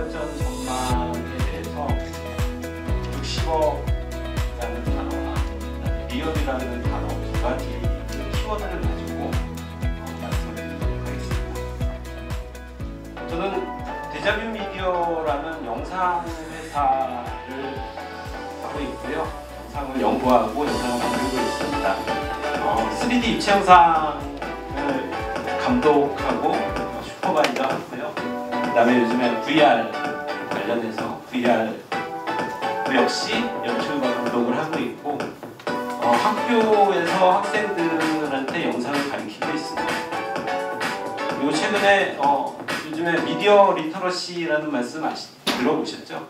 발전 전망에 대해서 60억이라는 단어와 리얼이라는 단어 두 가지 키워드를 가지고 말씀을 드리도록 하겠습니다. 저는 데자뷰 미디어라는 영상 회사를 하고 있고요. 영상을 연구하고 영상을 만들고 있습니다. 3D 입체 영상을 감독하고 슈퍼바이저 하고요. 그 다음에 요즘에 VR 관련해서 VR도 역시 연출과 감독을 하고 있고 학교에서 학생들한테 영상을 가르치고 있습니다. 그리고 최근에 요즘에 미디어 리터러시라는 말씀 들어보셨죠?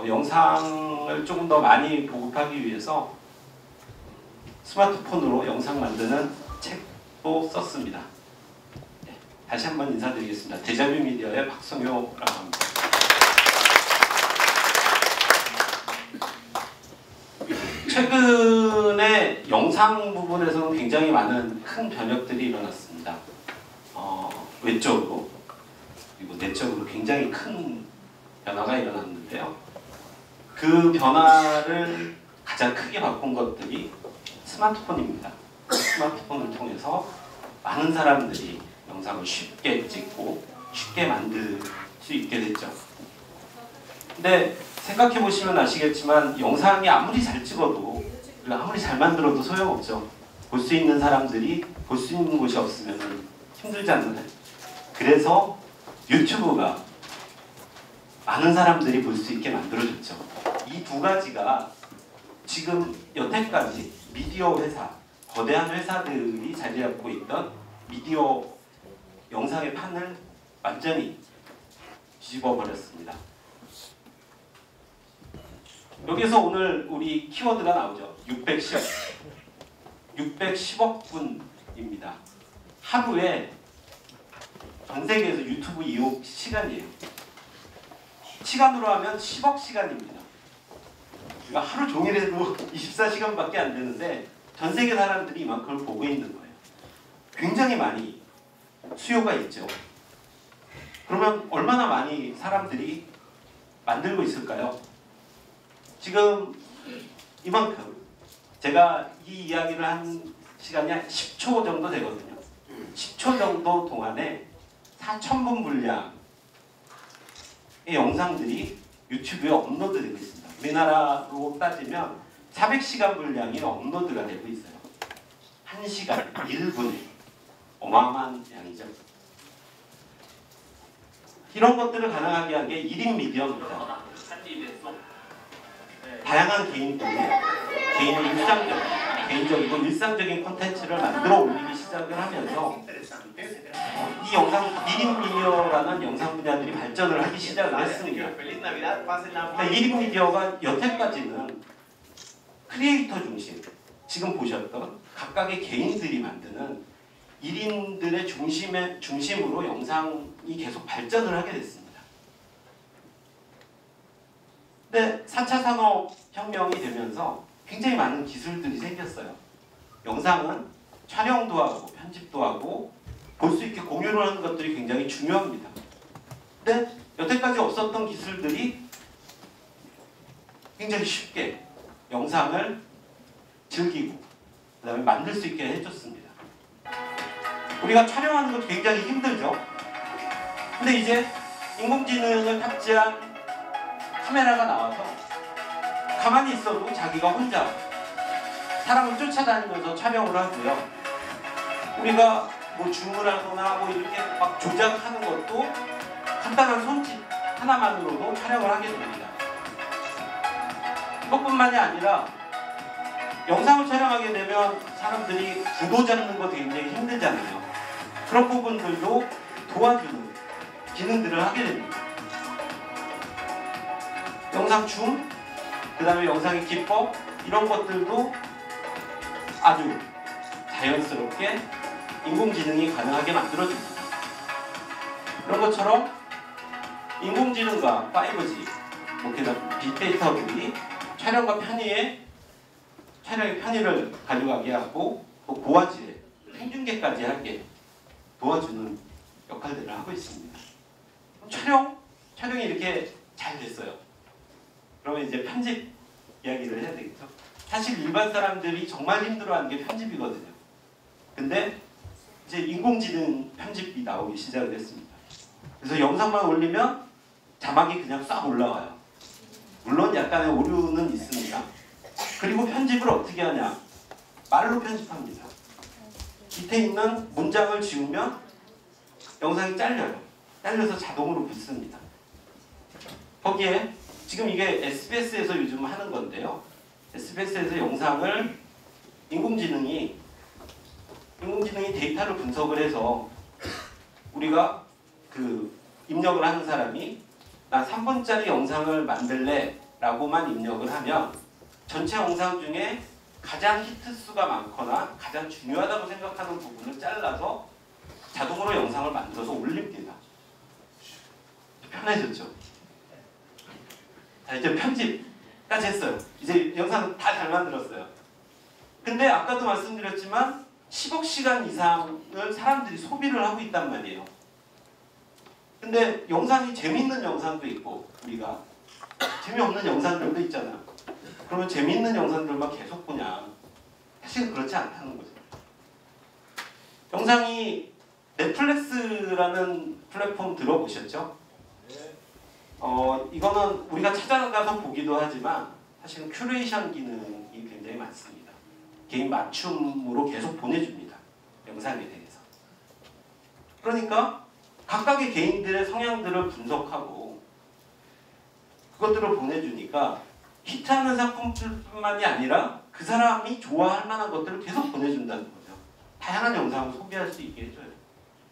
영상을 조금 더 많이 보급하기 위해서 스마트폰으로 영상 만드는 책도 썼습니다. 네, 다시 한번 인사드리겠습니다. 데자뷰 미디어의 박성효라고 합니다. 최근에 영상 부분에서는 굉장히 많은 큰 변혁들이 일어났습니다. 외적으로 그리고 내적으로 굉장히 큰 변화가 일어났는데요. 그 변화를 가장 크게 바꾼 것들이 스마트폰입니다. 스마트폰을 통해서 많은 사람들이 영상을 쉽게 찍고 쉽게 만들 수 있게 됐죠. 근데 생각해 보시면 아시겠지만 영상이 아무리 잘 찍어도 그리고 아무리 잘 만들어도 소용없죠. 볼 수 있는 사람들이 볼 수 있는 곳이 없으면 힘들지 않나요? 그래서 유튜브가 많은 사람들이 볼 수 있게 만들어졌죠. 이 두 가지가 지금 여태까지 미디어 회사, 거대한 회사들이 자리 잡고 있던 미디어 영상의 판을 완전히 뒤집어 버렸습니다. 여기서 오늘 우리 키워드가 나오죠. 610억 분입니다. 하루에 전 세계에서 유튜브 이용 시간이에요. 시간으로 하면 10억 시간입니다. 그러니까 하루 종일 해도 24시간밖에 안 되는데 전 세계 사람들이 이만큼을 보고 있는 거예요. 굉장히 많이 수요가 있죠. 그러면 얼마나 많이 사람들이 만들고 있을까요? 지금 이만큼 제가 이 이야기를 한 시간이 한 10초 정도 되거든요. 10초 정도 동안에 4,000분 분량의 영상들이 유튜브에 업로드되고 있습니다. 우리나라로 따지면 400시간 분량이 업로드가 되고 있어요. 1시간 1분에 어마어마한 양이죠. 이런 것들을 가능하게 한 게 1인 미디어입니다. 다양한 개인들이 개인의 개인적이고 일상적인 콘텐츠를 만들어 올리기 시작을 하면서 이 영상 1인 미디어라는 영상 분야들이 발전을 하기 시작을 했습니다. 1인 미디어가 여태까지는 크리에이터 중심, 지금 보셨던 각각의 개인들이 만드는 1인들의 중심으로 영상이 계속 발전을 하게 됐습니다. 근데 4차 산업혁명이 되면서 굉장히 많은 기술들이 생겼어요. 영상은 촬영도 하고 편집도 하고 볼 수 있게 공유를 하는 것들이 굉장히 중요합니다. 근데 여태까지 없었던 기술들이 굉장히 쉽게 영상을 즐기고 그 다음에 만들 수 있게 해줬습니다. 우리가 촬영하는 것도 굉장히 힘들죠. 근데 이제 인공지능을 탑재한 카메라가 나와서 가만히 있어도 자기가 혼자 사람을 쫓아다니면서 촬영을 하고요. 우리가 뭐 주문하거나 뭐 이렇게 막 조작하는 것도 간단한 손짓 하나만으로도 촬영을 하게 됩니다. 이것뿐만이 아니라 영상을 촬영하게 되면 사람들이 구도 잡는 거 굉장히 힘들잖아요. 그런 부분들도 도와주는 기능들을 하게 됩니다. 영상 줌, 그 다음에 영상의 기법 이런 것들도 아주 자연스럽게 인공지능이 가능하게 만들어집니다. 그런 것처럼 인공지능과 5G, 뭐 게다가 빅데이터들이 촬영과 촬영의 편의를 가져가게 하고 또 고화질의 생중계까지 하게 도와주는 역할들을 하고 있습니다. 촬영이 이렇게 이렇게 잘 됐어요. 그러면 이제 편집 이야기를 해야 되겠죠. 사실 일반 사람들이 정말 힘들어하는 게 편집이거든요. 근데 이제 인공지능 편집이 나오기 시작을 했습니다. 그래서 영상만 올리면 자막이 그냥 싹 올라와요. 물론 약간의 오류는 있습니다. 그리고 편집을 어떻게 하냐? 말로 편집합니다. 밑에 있는 문장을 지우면 영상이 잘려요. 잘려서 자동으로 붙습니다. 거기에 지금 이게 SBS에서 요즘 하는 건데요. SBS에서 영상을 인공지능이 데이터를 분석을 해서 우리가 그 입력을 하는 사람이 난 3분짜리 영상을 만들래 라고만 입력을 하면 전체 영상 중에 가장 히트수가 많거나 가장 중요하다고 생각하는 부분을 잘라서 자동으로 영상을 만들어서 올립니다. 편해졌죠? 자, 이제 편집까지 했어요. 이제 영상 다 잘 만들었어요. 근데 아까도 말씀드렸지만 10억 시간 이상을 사람들이 소비를 하고 있단 말이에요. 근데 영상이 재밌는 영상도 있고 우리가 재미없는 영상들도 있잖아요. 그러면 재밌는 영상들만 계속 보냐? 사실 그렇지 않다는 거죠. 영상이 넷플릭스라는 플랫폼 들어보셨죠? 이거는 우리가 찾아가서 보기도 하지만 사실은 큐레이션 기능이 굉장히 많습니다. 개인 맞춤으로 계속 보내줍니다. 영상에 대해서. 그러니까 각각의 개인들의 성향들을 분석하고 그것들을 보내주니까 히트하는 상품뿐만이 아니라 그 사람이 좋아할 만한 것들을 계속 보내준다는 거죠. 다양한 영상을 소비할 수 있게 해줘요.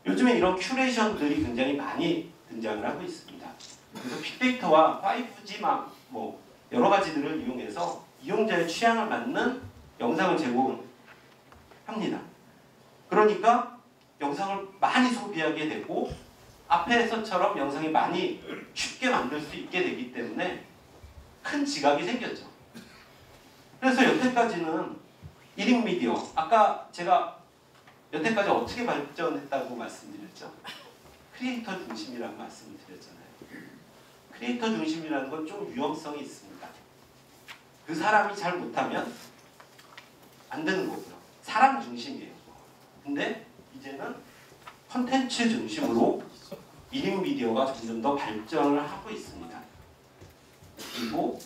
요즘에 이런 큐레이션들이 굉장히 많이 등장을 하고 있습니다. 그래서 빅데이터와 5G 뭐 여러 가지들을 이용해서 이용자의 취향을 맞는 영상을 제공합니다. 그러니까 영상을 많이 소비하게 되고 앞에서처럼 영상이 많이 쉽게 만들 수 있게 되기 때문에 큰 지각이 생겼죠. 그래서 여태까지는 1인 미디어, 아까 제가 여태까지 어떻게 발전했다고 말씀드렸죠? 크리에이터 중심이라고 말씀을 드렸잖아요. 크리에이터 중심이라는 건 좀 위험성이 있습니다. 그 사람이 잘 못하면 안 되는 거고요. 사람 중심이에요. 근데 이제는 콘텐츠 중심으로 1인 미디어가 점점 더 발전을 하고 있습니다. 그리고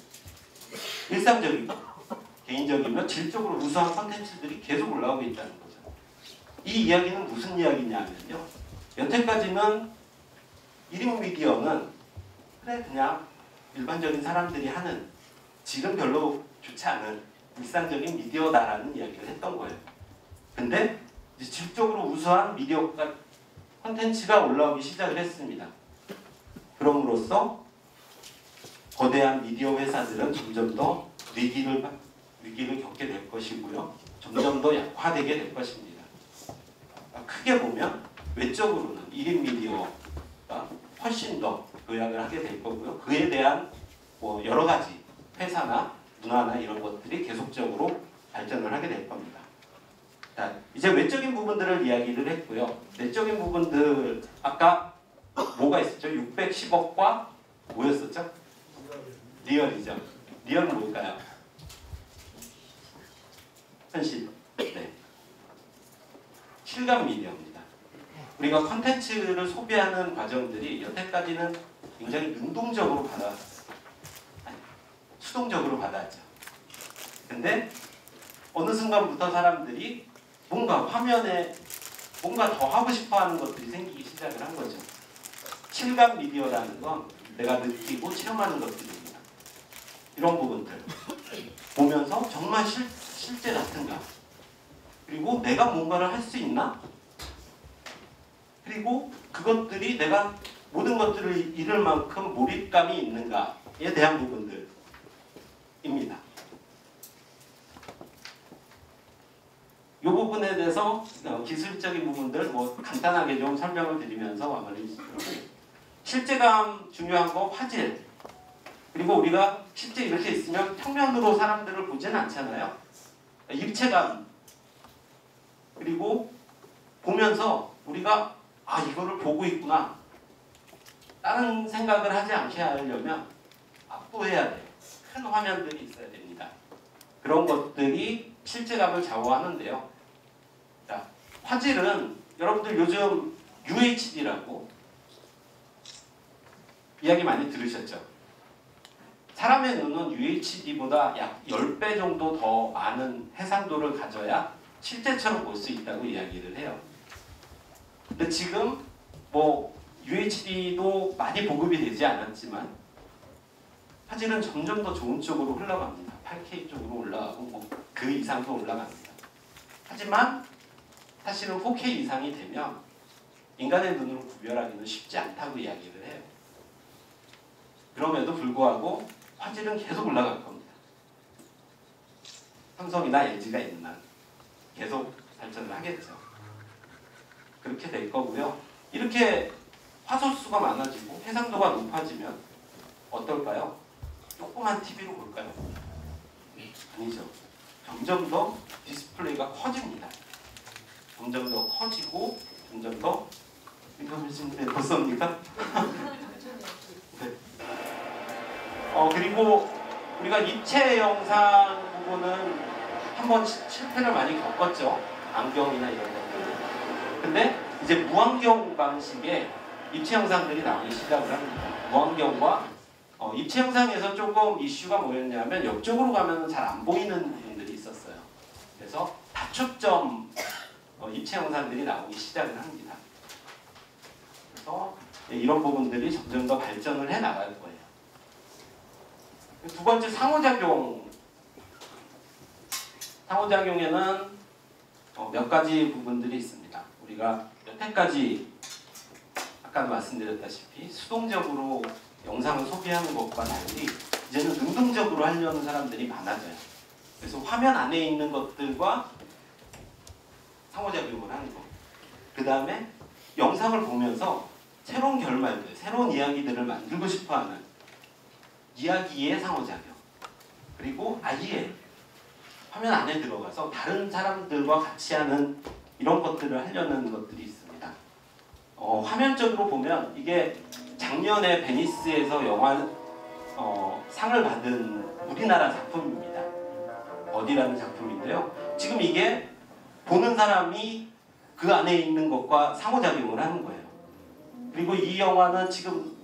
일상적이고 개인적이며 질적으로 우수한 콘텐츠들이 계속 올라오고 있다는 거죠. 이 이야기는 무슨 이야기냐면요. 여태까지는 1인 미디어는 그래 그냥 일반적인 사람들이 하는 질은 별로 좋지 않은 일상적인 미디어다라는 이야기를 했던 거예요. 근데 이제 질적으로 우수한 미디어가 콘텐츠가 올라오기 시작을 했습니다. 그럼으로써 거대한 미디어 회사들은 점점 더 위기를 겪게 될 것이고요. 점점 더 약화되게 될 것입니다. 크게 보면 외적으로는 1인 미디어가 훨씬 더 도약을 하게 될 거고요. 그에 대한 뭐 여러 가지 회사나 문화나 이런 것들이 계속적으로 발전을 하게 될 겁니다. 자, 이제 외적인 부분들을 이야기를 했고요. 내적인 부분들 아까 뭐가 있었죠? 610억과 뭐였었죠? 리얼이죠. 리얼은 뭘까요? 현실. 네. 실감 미디어입니다. 우리가 콘텐츠를 소비하는 과정들이 여태까지는 굉장히 능동적으로 수동적으로 받아왔죠. 근데 어느 순간부터 사람들이 뭔가 화면에 뭔가 더 하고 싶어 하는 것들이 생기기 시작을 한 거죠. 실감 미디어라는 건 내가 느끼고 체험하는 것들입니다. 이런 부분들 보면서 정말 실제 같은가? 그리고 내가 뭔가를 할 수 있나? 그리고 그것들이 내가 모든 것들을 잃을 만큼 몰입감이 있는가에 대한 부분들입니다. 이 부분에 대해서 기술적인 부분들 뭐 간단하게 좀 설명을 드리면서 마무리 실제감 중요한 거 화질 그리고 우리가 실제 이렇게 있으면 평면으로 사람들을 보지는 않잖아요. 입체감 그리고 보면서 우리가 아 이거를 보고 있구나 다른 생각을 하지 않게 하려면 확보해야 돼요. 큰 화면들이 있어야 됩니다. 그런 것들이 실제감을 좌우하는데요. 자, 화질은 여러분들 요즘 UHD라고 이야기 많이 들으셨죠? 사람의 눈은 UHD보다 약 10배 정도 더 많은 해상도를 가져야 실제처럼 볼 수 있다고 이야기를 해요. 근데 지금 뭐 UHD도 많이 보급이 되지 않았지만 화질은 점점 더 좋은 쪽으로 흘러갑니다. 8K 쪽으로 올라가고 뭐 그 이상도 올라갑니다. 하지만 사실은 4K 이상이 되면 인간의 눈으로 구별하기는 쉽지 않다고 이야기를 해요. 그럼에도 불구하고 화질은 계속 올라갈 겁니다. 삼성이나 LG가 있는 한 계속 발전을 하겠죠. 그렇게 될 거고요. 이렇게 화소수가 많아지고 해상도가 높아지면 어떨까요? 조그만 TV로 볼까요? 아니죠. 점점 더 디스플레이가 커집니다. 점점 더 커지고 점점 더 인터뷰신데 벌써입니까? 네. 그리고 우리가 입체 영상 부분은 한번 실패를 많이 겪었죠. 안경이나 이런 것들. 근데 이제 무안경 방식의 입체 영상들이 나오기 시작을 합니다. 무안경과 입체 영상에서 조금 이슈가 뭐였냐면 옆쪽으로 가면 잘 안 보이는 부분들이 있었어요. 그래서 다초점 입체 영상들이 나오기 시작을 합니다. 그래서 이런 부분들이 점점 더 발전을 해 나갈 거예요. 두 번째 상호작용. 상호작용에는 몇 가지 부분들이 있습니다. 우리가 여태까지 아까 말씀드렸다시피 수동적으로 영상을 소비하는 것과 달리 이제는 능동적으로 하려는 사람들이 많아져요. 그래서 화면 안에 있는 것들과 상호작용을 하는 거. 그 다음에 영상을 보면서 새로운 결말들, 새로운 이야기들을 만들고 싶어하는 이야기의 상호작용. 그리고 아예 화면 안에 들어가서 다른 사람들과 같이 하는 이런 것들을 하려는 것들이 있습니다. 화면적으로 보면 이게 작년에 베니스에서 영화 상을 받은 우리나라 작품입니다. 어디라는 작품인데요. 지금 이게 보는 사람이 그 안에 있는 것과 상호작용을 하는 거예요. 그리고 이 영화는 지금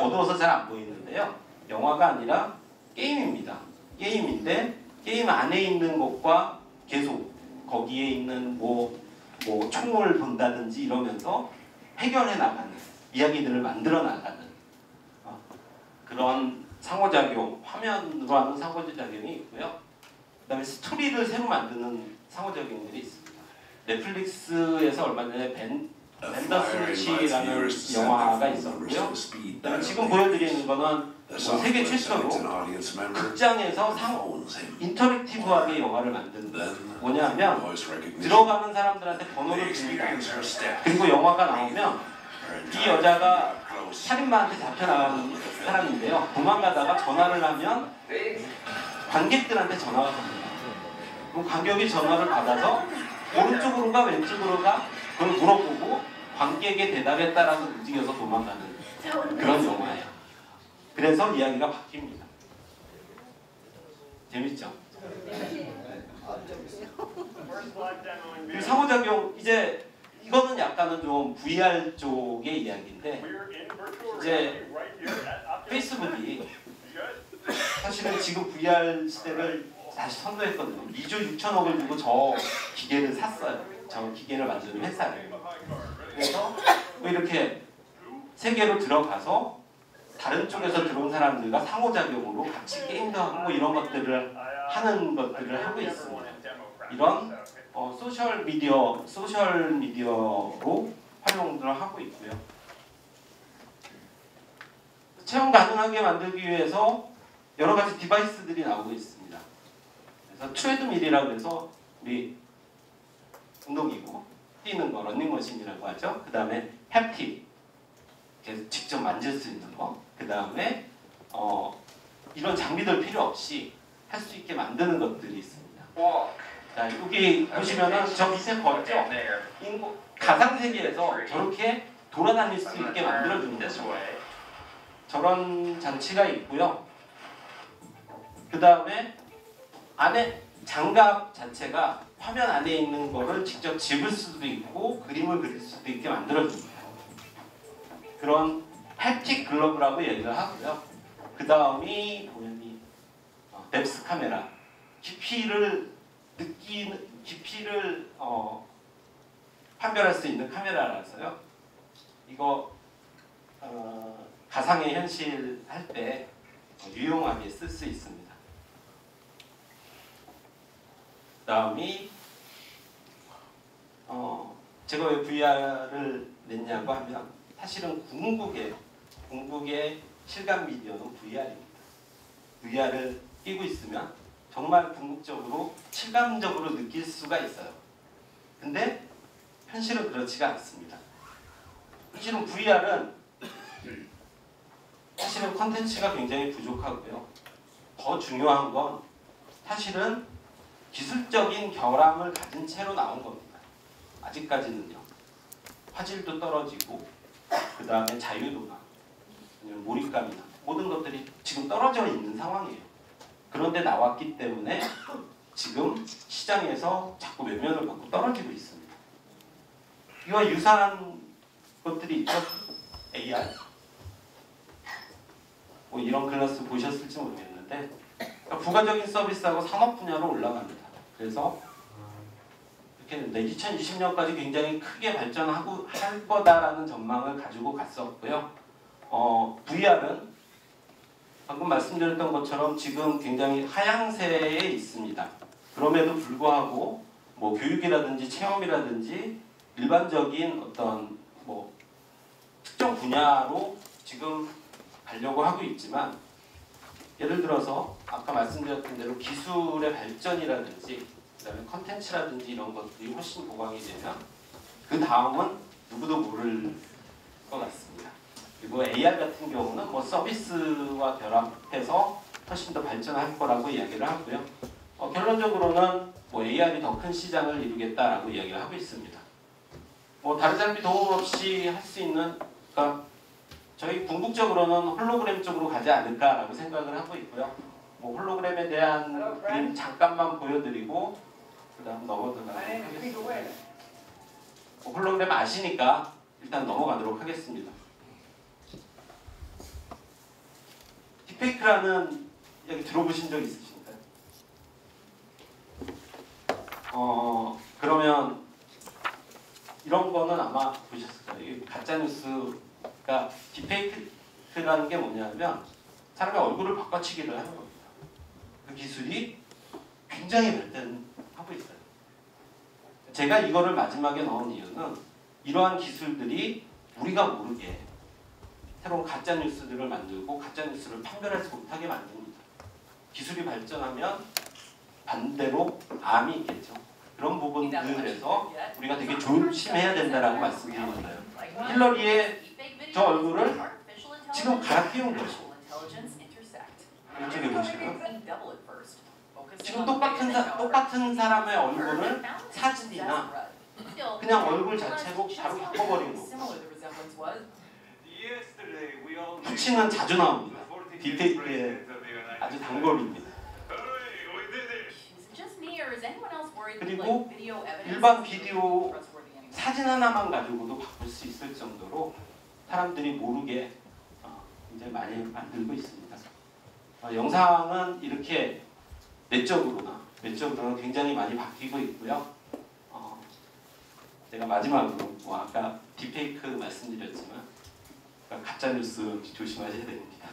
어두워서 잘 안 보이는데요. 영화가 아니라 게임입니다. 게임인데 게임 안에 있는 것과 계속 거기에 있는 뭐 총을 본다든지 이러면서 해결해 나가는 이야기들을 만들어 나가는 그런 상호작용, 화면으로 하는 상호작용이 있고요. 그 다음에 스토리를 새로 만드는 상호작용들이 있습니다. 넷플릭스에서 얼마 전에 밴더스위치라는 영화가 있었고요. 지금 보여드리는 거는 세계 최초로 극장에서 인터랙티브하게 영화를 만든 뭐냐면 들어가는 사람들한테 번호를 줍니다. 그리고 영화가 나오면 이 여자가 살인마한테 잡혀나가는 사람인데요. 도망가다가 전화를 하면 관객들한테 전화가 갑니다. 그럼 관객이 전화를 받아서 오른쪽으로 가 왼쪽으로 가 그걸 물어보고 관객의 대답에 따라서 움직여서 도망가는 그런 영화예요. 그래서 이야기가 바뀝니다. 재밌죠? 그 상호작용 이제 이거는 약간은 좀 VR 쪽의 이야기인데 이제 페이스북이 사실은 지금 VR 시대를 다시 선도했거든요. 2조 6천억을 주고 저 기계를 샀어요. 저 기계를 만드는 회사를. 그래서 뭐 이렇게 세계로 들어가서 다른 쪽에서 들어온 사람들과 상호작용으로 같이 게임도 하고 뭐 이런 것들을 하는 것들을 하고 있습니다. 이런 소셜 미디어로 활용들을 하고 있고요. 체험 가능하게 만들기 위해서 여러 가지 디바이스들이 나오고 있습니다. 그래서 트레드밀이라고 해서 우리 운동기구 뛰는 거 러닝머신이라고 하죠. 그 다음에 햅틱 직접 만질 수 있는 거. 그 다음에 이런 장비들 필요 없이 할 수 있게 만드는 것들이 있습니다. 자, 여기 보시면은 저 밑에 걷죠? 가상 세계에서 저렇게 돌아다닐 수 있게 만들어주는 거죠. 저런 장치가 있고요. 그 다음에 안에 장갑 자체가 화면 안에 있는 거를 직접 집을 수도 있고 그림을 그릴 수도 있게 만들어준 거예요. 그런 햅틱 글러브라고 얘기를 하고요. 그 다음이 보면이 뎁스 카메라, 깊이를 판별할 수 있는 카메라라서요. 이거 가상의 현실 할 때 유용하게 쓸 수 있습니다. 다음이 제가 왜 VR을 냈냐고 하면 사실은 궁극의 실감 미디어는 VR입니다. VR을 끼고 있으면 정말 궁극적으로 실감적으로 느낄 수가 있어요. 근데 현실은 그렇지가 않습니다. 사실은 VR은 사실은 컨텐츠가 굉장히 부족하고요. 더 중요한 건 사실은 기술적인 결함을 가진 채로 나온 겁니다. 아직까지는요. 화질도 떨어지고 그 다음에 자유도나 아니면 몰입감이나 모든 것들이 지금 떨어져 있는 상황이에요. 그런데 나왔기 때문에 지금 시장에서 자꾸 외면을 받고 떨어지고 있습니다. 이와 유사한 것들이 있죠. AR 뭐 이런 글라스 보셨을지 모르겠는데 부가적인 서비스하고 산업 분야로 올라갑니다. 그래서 이렇게 2020년까지 굉장히 크게 발전하고 할 거다라는 전망을 가지고 갔었고요. VR은 방금 말씀드렸던 것처럼 지금 굉장히 하향세에 있습니다. 그럼에도 불구하고 뭐 교육이라든지 체험이라든지 일반적인 어떤 뭐 특정 분야로 지금 가려고 하고 있지만 예를 들어서 아까 말씀드렸던 대로 기술의 발전이라든지 그다음에 컨텐츠라든지 이런 것들이 훨씬 보강이 되면 그 다음은 누구도 모를 것 같습니다. 그리고 AR 같은 경우는 뭐 서비스와 결합해서 훨씬 더 발전할 거라고 이야기를 하고요. 결론적으로는 뭐 AR이 더 큰 시장을 이루겠다라고 이야기를 하고 있습니다. 뭐 다른 장비 도움 없이 할 수 있는, 그러니까 저희 궁극적으로는 홀로그램 쪽으로 가지 않을까라고 생각을 하고 있고요. 뭐 홀로그램에 대한 그림 잠깐만 보여드리고 그다음 넘어가도록 하겠습니다. 뭐 홀로그램 아시니까 일단 넘어가도록 하겠습니다. 딥페이크라는 이야기 들어보신 적 있으신가요? 그러면 이런 거는 아마 보셨을 거예요. 이게 가짜뉴스가 딥페이크라는 게 뭐냐면 사람의 얼굴을 바꿔치기를 하는 겁니다. 그 기술이 굉장히 발전하고 있어요. 제가 이거를 마지막에 넣은 이유는 이러한 기술들이 우리가 모르게 새로운 가짜뉴스들을 만들고 가짜뉴스를 판별하지 못하게 만듭니다. 기술이 발전하면 반대로 암이 있겠죠. 그런 부분들에서 우리가 되게 조심해야 된다라고 말씀드리는 거예요. 힐러리의 저 얼굴을 지금 갈아 끼운 거죠. 이쪽에 보시면 지금 똑같은 사람의 얼굴을 사진이나 그냥 얼굴 자체로 바로 바꿔버린 거고 수치는 자주 나옵니다. 딥페이크의 아주 단골입니다. 그리고 일반 비디오 사진 하나만 가지고도 바꿀 수 있을 정도로 사람들이 모르게 굉장히 많이 만들고 있습니다. 영상은 이렇게 내적으로는 굉장히 많이 바뀌고 있고요. 제가 마지막으로 뭐 아까 딥페이크 말씀드렸지만 가짜뉴스 조심하셔야 됩니다.